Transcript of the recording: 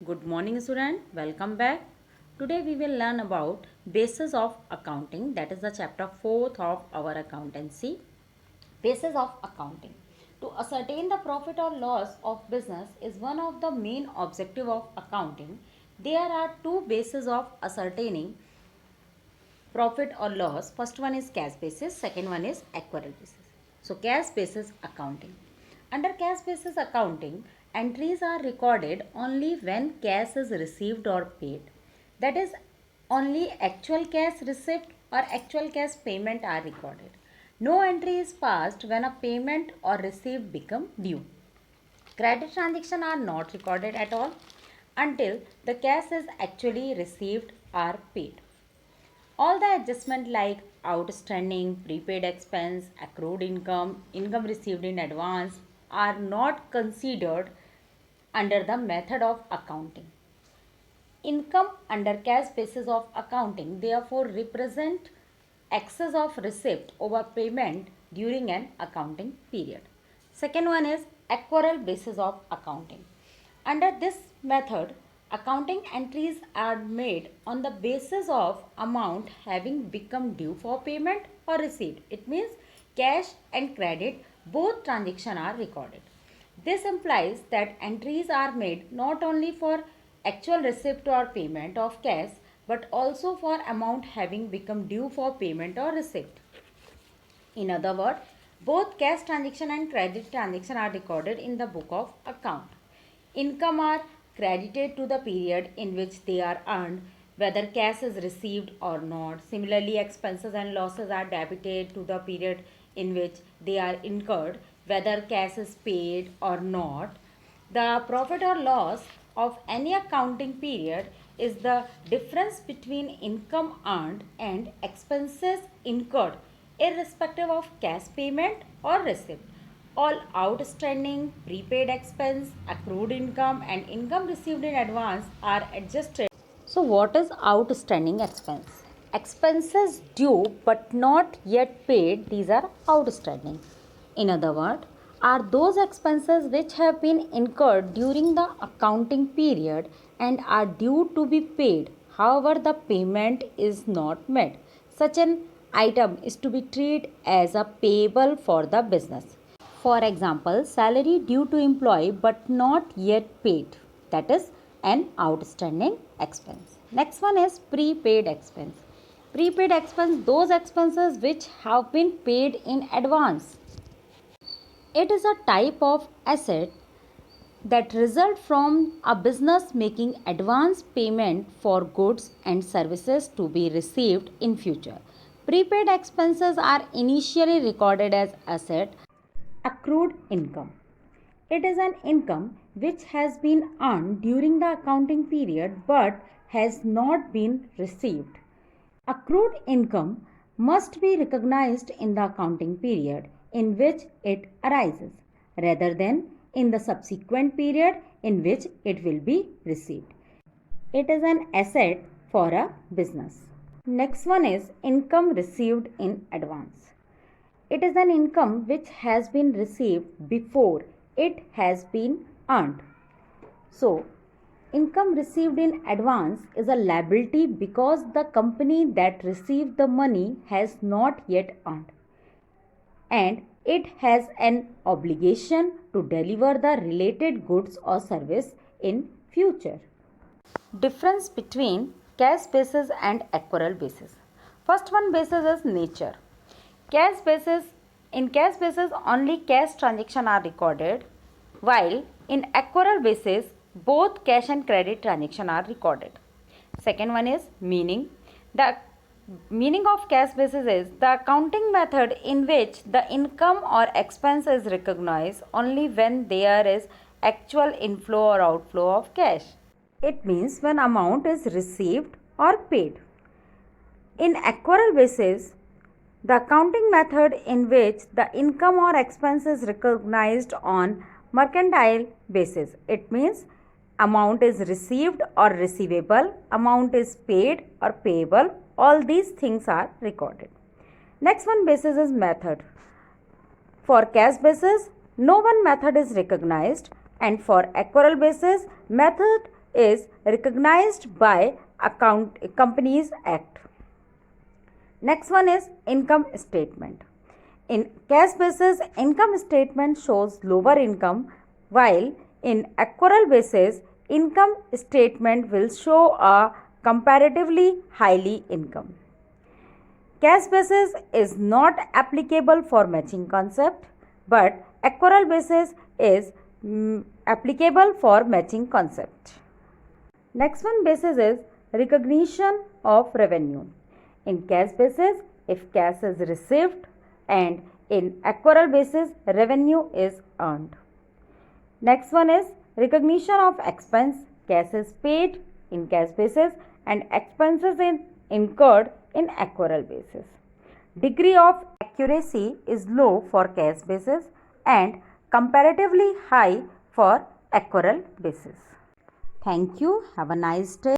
Good morning student, welcome back. Today we will learn about basis of accounting, that is the chapter 4th of our accountancy. Basis of accounting. To ascertain the profit or loss of business is one of the main objective of accounting. There are two bases of ascertaining profit or loss. First one is cash basis, second one is accrual basis. So cash basis accounting. Under cash basis accounting, entries are recorded only when cash is received or paid. That is, only actual cash receipt or actual cash payment are recorded. No entry is passed when a payment or receipt become due. Credit transactions are not recorded at all until the cash is actually received or paid. All the adjustment like outstanding, prepaid expense, accrued income, income received in advance are not considered under the method of accounting. Income under cash basis of accounting therefore represent excess of receipt over payment during an accounting period. Second one is accrual basis of accounting. Under this method, accounting entries are made on the basis of amount having become due for payment or received. It means cash and credit both transactions are recorded. This implies that entries are made not only for actual receipt or payment of cash but also for amount having become due for payment or receipt. In other words, both cash transaction and credit transaction are recorded in the book of account. Income are credited to the period in which they are earned, whether cash is received or not. Similarly, expenses and losses are debited to the period in which they are incurred, whether cash is paid or not. The profit or loss of any accounting period is the difference between income earned and expenses incurred, irrespective of cash payment or receipt. All outstanding, prepaid expense, accrued income and income received in advance are adjusted. So what is outstanding expense? Expenses due but not yet paid, these are outstanding. In other words, are those expenses which have been incurred during the accounting period and are due to be paid. However, the payment is not made. Such an item is to be treated as a payable for the business. For example, salary due to employee but not yet paid. That is an outstanding expense. Next one is prepaid expense. Prepaid expense, those expenses which have been paid in advance. It is a type of asset that result from a business making advance payment for goods and services to be received in future. Prepaid expenses are initially recorded as asset. Accrued income. It is an income which has been earned during the accounting period but has not been received. Accrued income must be recognized in the accounting period in which it arises rather than in the subsequent period in which it will be received. It is an asset for a business. Next one is income received in advance. It is an income which has been received before it has been earned. So, income received in advance is a liability because the company that received the money has not yet earned, and it has an obligation to deliver the related goods or service in future. Difference between cash basis and accrual basis. First one basis is nature. Cash basis, in cash basis only cash transactions are recorded, while in accrual basis both cash and credit transactions are recorded. Second one is meaning. The meaning of cash basis is the accounting method in which the income or expense is recognized only when there is actual inflow or outflow of cash. It means when amount is received or paid. In accrual basis, the accounting method in which the income or expense is recognized on mercantile basis. It means amount is received or receivable, amount is paid or payable. All these things are recorded. Next one basis is method. For cash basis, no one method is recognized, and for accrual basis, method is recognized by Companies Act. Next one is income statement. In cash basis, income statement shows lower income, while in accrual basis, income statement will show a comparatively highly income. Cash basis is not applicable for matching concept, but accrual basis is applicable for matching concept. Next one basis is recognition of revenue. In cash basis, if cash is received, and in accrual basis, revenue is earned. Next one is recognition of expense. Cash is paid in cash basis and expenses incurred in accrual basis. Degree of accuracy is low for cash basis and comparatively high for accrual basis. Thank you. Have a nice day.